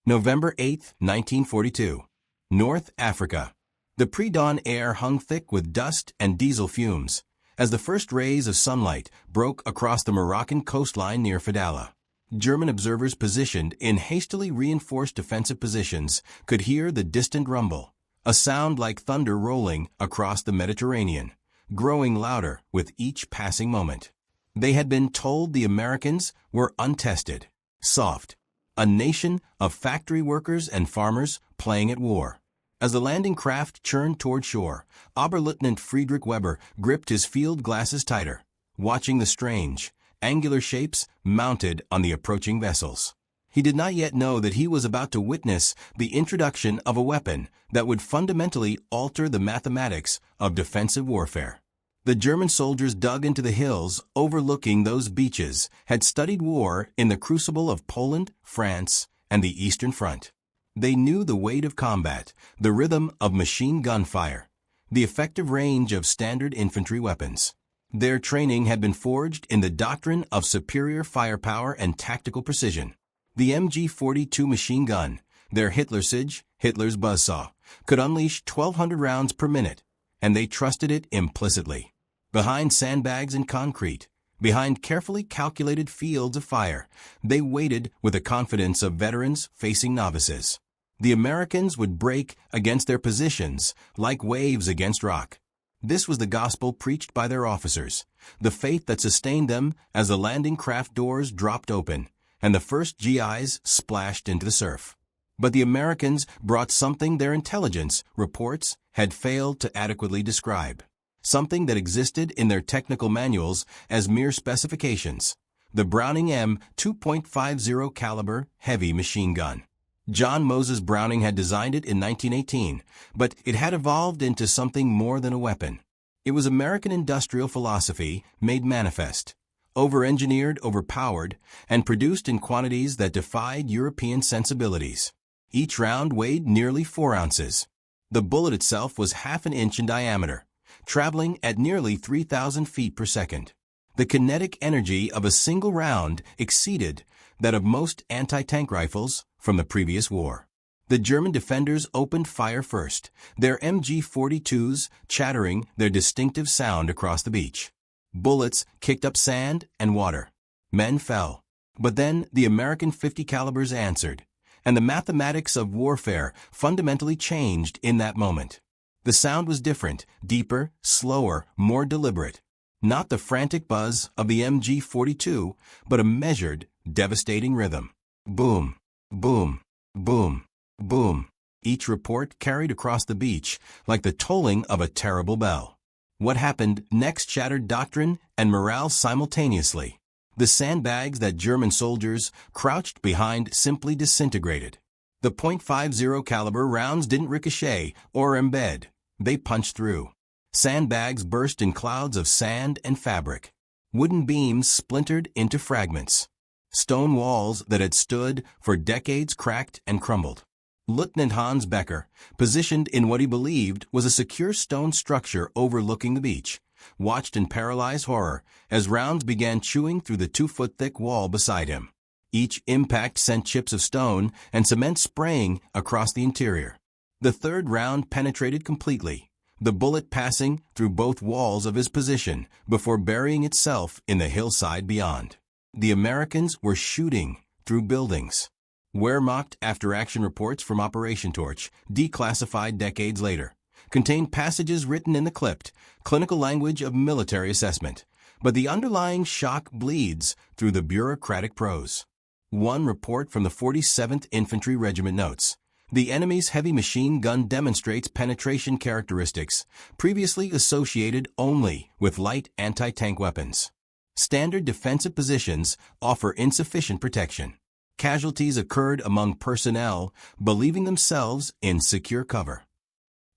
November 8, 1942. North Africa. The pre-dawn air hung thick with dust and diesel fumes as the first rays of sunlight broke across the Moroccan coastline near Fadala. German observers positioned in hastily reinforced defensive positions could hear the distant rumble, a sound like thunder rolling across the Mediterranean, growing louder with each passing moment. They had been told the Americans were untested, soft, a nation of factory workers and farmers playing at war. As the landing craft churned toward shore, Oberleutnant Friedrich Weber gripped his field glasses tighter, watching the strange, angular shapes mounted on the approaching vessels. He did not yet know that he was about to witness the introduction of a weapon that would fundamentally alter the mathematics of defensive warfare. The German soldiers dug into the hills overlooking those beaches had studied war in the crucible of Poland, France, and the Eastern Front. They knew the weight of combat, the rhythm of machine gun fire, the effective range of standard infantry weapons. Their training had been forged in the doctrine of superior firepower and tactical precision. The MG-42 machine gun, their Hitlersige, Hitler's buzzsaw, could unleash 1,200 rounds per minute, and they trusted it implicitly. Behind sandbags and concrete, behind carefully calculated fields of fire, they waited with the confidence of veterans facing novices. The Americans would break against their positions like waves against rock. This was the gospel preached by their officers, the faith that sustained them as the landing craft doors dropped open and the first GIs splashed into the surf. But the Americans brought something their intelligence reports had failed to adequately describe, something that existed in their technical manuals as mere specifications: the Browning M 2.50 caliber heavy machine gun. John Moses Browning had designed it in 1918, but it had evolved into something more than a weapon. It was American industrial philosophy made manifest, over-engineered, overpowered, and produced in quantities that defied European sensibilities. Each round weighed nearly 4 ounces. The bullet itself was half an inch in diameter, traveling at nearly 3,000 feet per second. The kinetic energy of a single round exceeded that of most anti-tank rifles from the previous war. The German defenders opened fire first, their MG-42s chattering their distinctive sound across the beach. Bullets kicked up sand and water. Men fell. But then the American 50 calibers answered, and the mathematics of warfare fundamentally changed in that moment. The sound was different, deeper, slower, more deliberate. Not the frantic buzz of the MG-42, but a measured, devastating rhythm. Boom, boom, boom, boom. Each report carried across the beach like the tolling of a terrible bell. What happened next shattered doctrine and morale simultaneously. The sandbags that German soldiers crouched behind simply disintegrated. The .50 caliber rounds didn't ricochet or embed. They punched through. Sandbags burst in clouds of sand and fabric. Wooden beams splintered into fragments. Stone walls that had stood for decades cracked and crumbled. Lieutenant Hans Becker, positioned in what he believed was a secure stone structure overlooking the beach, watched in paralyzed horror as rounds began chewing through the 2-foot-thick wall beside him. Each impact sent chips of stone and cement spraying across the interior. The third round penetrated completely, the bullet passing through both walls of his position before burying itself in the hillside beyond. The Americans were shooting through buildings. Wehrmacht after-action reports from Operation Torch, declassified decades later, contained passages written in the clipped, clinical language of military assessment, but the underlying shock bleeds through the bureaucratic prose. One report from the 47th Infantry Regiment notes, the enemy's heavy machine gun demonstrates penetration characteristics previously associated only with light anti-tank weapons. Standard defensive positions offer insufficient protection. Casualties occurred among personnel believing themselves in secure cover.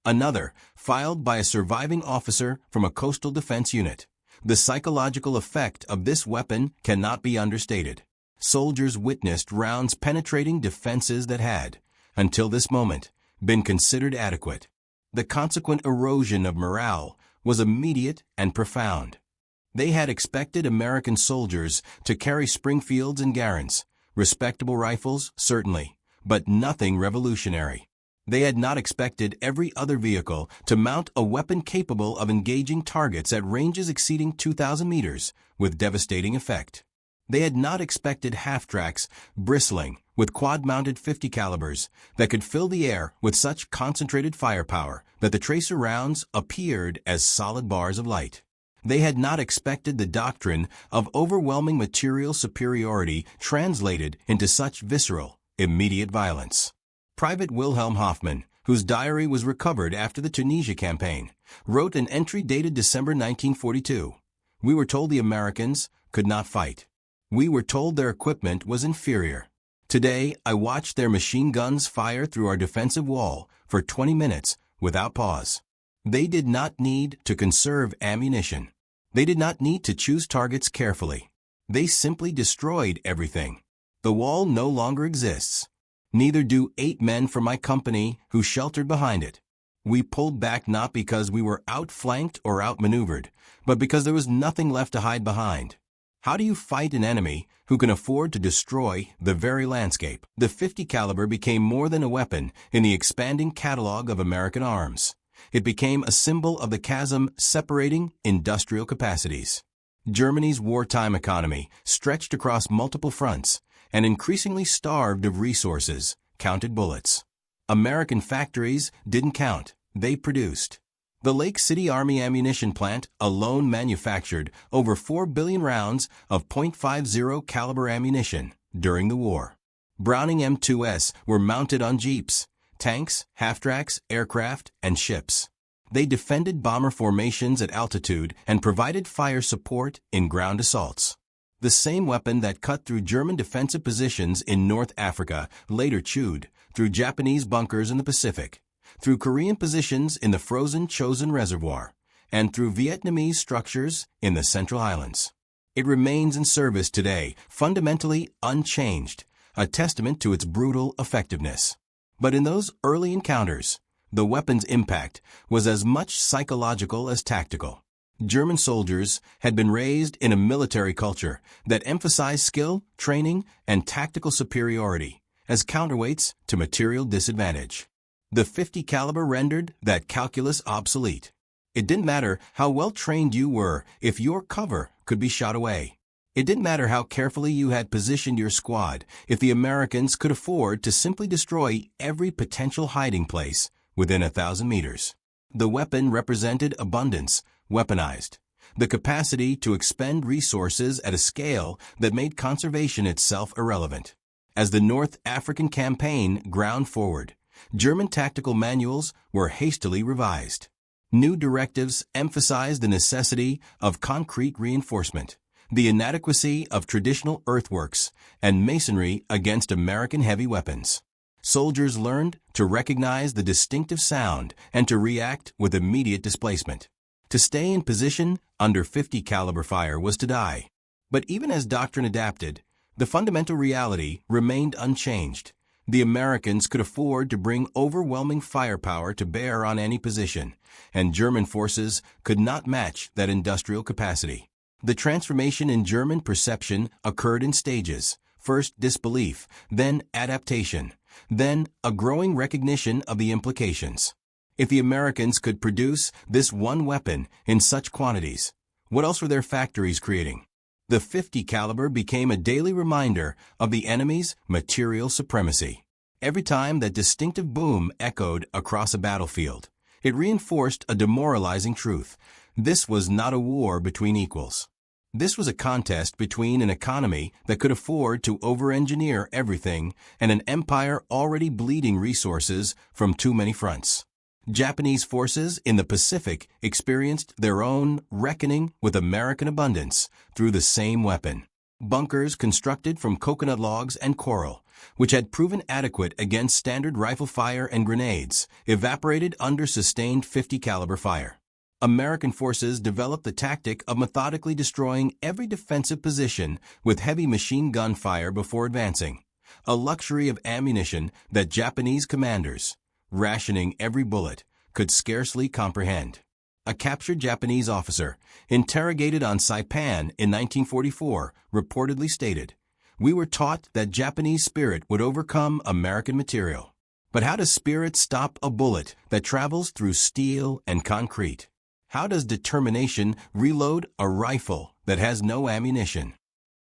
Another, filed by a surviving officer from a coastal defense unit. The psychological effect of this weapon cannot be understated. Soldiers witnessed rounds penetrating defenses that had, until this moment, been considered adequate. The consequent erosion of morale was immediate and profound. They had expected American soldiers to carry Springfields and Garans, respectable rifles, certainly, but nothing revolutionary. They had not expected every other vehicle to mount a weapon capable of engaging targets at ranges exceeding 2,000 meters with devastating effect. They had not expected half-tracks bristling with quad-mounted 50 calibers that could fill the air with such concentrated firepower that the tracer rounds appeared as solid bars of light. They had not expected the doctrine of overwhelming material superiority translated into such visceral, immediate violence. Private Wilhelm Hoffman, whose diary was recovered after the Tunisia campaign, wrote an entry dated December 1942. "We were told the Americans could not fight. We were told their equipment was inferior. Today, I watched their machine guns fire through our defensive wall for 20 minutes without pause. They did not need to conserve ammunition. They did not need to choose targets carefully. They simply destroyed everything. The wall no longer exists. Neither do 8 men from my company who sheltered behind it. We pulled back not because we were outflanked or outmaneuvered, but because there was nothing left to hide behind. How do you fight an enemy who can afford to destroy the very landscape?" The 50 caliber became more than a weapon in the expanding catalog of American arms. It became a symbol of the chasm separating industrial capacities. Germany's wartime economy, stretched across multiple fronts and increasingly starved of resources, counted bullets. American factories didn't count, they produced. The Lake City Army Ammunition Plant alone manufactured over 4 billion rounds of .50 caliber ammunition during the war. Browning M2s were mounted on jeeps, tanks, half-tracks, aircraft, and ships. They defended bomber formations at altitude and provided fire support in ground assaults. The same weapon that cut through German defensive positions in North Africa later chewed through Japanese bunkers in the Pacific, through Korean positions in the frozen Chosin Reservoir, and through Vietnamese structures in the Central Highlands. It remains in service today, fundamentally unchanged, a testament to its brutal effectiveness. But in those early encounters, the weapon's impact was as much psychological as tactical. German soldiers had been raised in a military culture that emphasized skill, training, and tactical superiority as counterweights to material disadvantage. The 50 caliber rendered that calculus obsolete. It didn't matter how well trained you were if your cover could be shot away. It didn't matter how carefully you had positioned your squad if the Americans could afford to simply destroy every potential hiding place within 1,000 meters. The weapon represented abundance, weaponized, the capacity to expend resources at a scale that made conservation itself irrelevant. As the North African campaign ground forward, German tactical manuals were hastily revised. New directives emphasized the necessity of concrete reinforcement, the inadequacy of traditional earthworks, and masonry against American heavy weapons. Soldiers learned to recognize the distinctive sound and to react with immediate displacement. To stay in position under 50 caliber fire was to die. But even as doctrine adapted, the fundamental reality remained unchanged. The Americans could afford to bring overwhelming firepower to bear on any position, and German forces could not match that industrial capacity. The transformation in German perception occurred in stages: first disbelief, then adaptation, then a growing recognition of the implications. If the Americans could produce this one weapon in such quantities, what else were their factories creating? The 50 caliber became a daily reminder of the enemy's material supremacy. Every time that distinctive boom echoed across a battlefield, it reinforced a demoralizing truth. This was not a war between equals. This was a contest between an economy that could afford to over-engineer everything and an empire already bleeding resources from too many fronts. Japanese forces in the Pacific experienced their own reckoning with American abundance through the same weapon. Bunkers constructed from coconut logs and coral, which had proven adequate against standard rifle fire and grenades, evaporated under sustained 50 caliber fire. American forces developed the tactic of methodically destroying every defensive position with heavy machine gun fire before advancing, a luxury of ammunition that Japanese commanders, rationing every bullet, could scarcely comprehend. A captured Japanese officer, interrogated on Saipan in 1944, reportedly stated, We were taught that Japanese spirit would overcome American material. But how does spirit stop a bullet that travels through steel and concrete? How does determination reload a rifle that has no ammunition?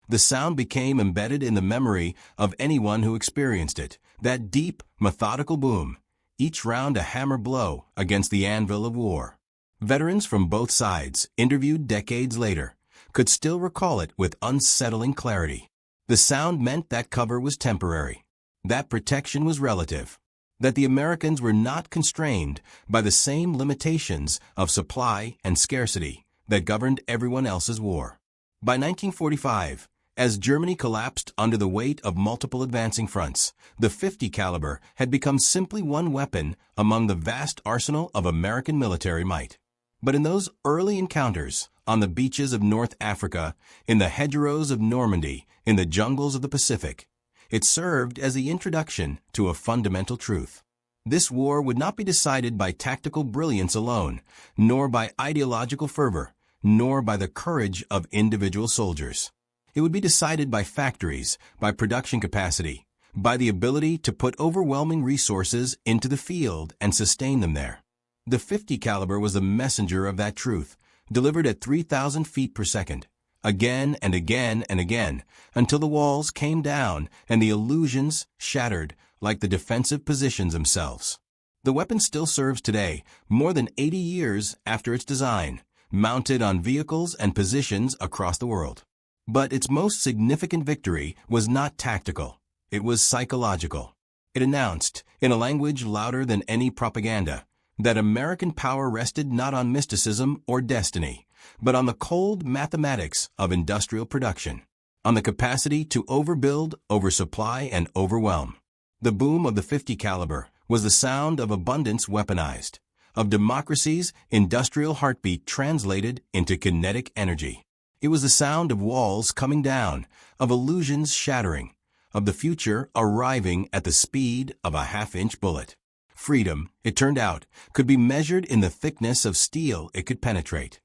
The sound became embedded in the memory of anyone who experienced it, that deep, methodical boom, each round a hammer blow against the anvil of war. Veterans from both sides, interviewed decades later, could still recall it with unsettling clarity. The sound meant that cover was temporary, that protection was relative, that the Americans were not constrained by the same limitations of supply and scarcity that governed everyone else's war. By 1945, as Germany collapsed under the weight of multiple advancing fronts, the .50 caliber had become simply one weapon among the vast arsenal of American military might. But in those early encounters, on the beaches of North Africa, in the hedgerows of Normandy, in the jungles of the Pacific, it served as the introduction to a fundamental truth. This war would not be decided by tactical brilliance alone, nor by ideological fervor, nor by the courage of individual soldiers. It would be decided by factories, by production capacity, by the ability to put overwhelming resources into the field and sustain them there. The .50 caliber was the messenger of that truth, delivered at 3,000 feet per second, again and again and again, until the walls came down and the illusions shattered like the defensive positions themselves. The weapon still serves today, more than 80 years after its design, mounted on vehicles and positions across the world. But its most significant victory was not tactical. It was psychological. It announced, in a language louder than any propaganda, that American power rested not on mysticism or destiny, but on the cold mathematics of industrial production, on the capacity to overbuild, oversupply, and overwhelm. The boom of the .50 caliber was the sound of abundance weaponized, of democracy's industrial heartbeat translated into kinetic energy. It was the sound of walls coming down, of illusions shattering, of the future arriving at the speed of a half-inch bullet. Freedom, it turned out, could be measured in the thickness of steel it could penetrate.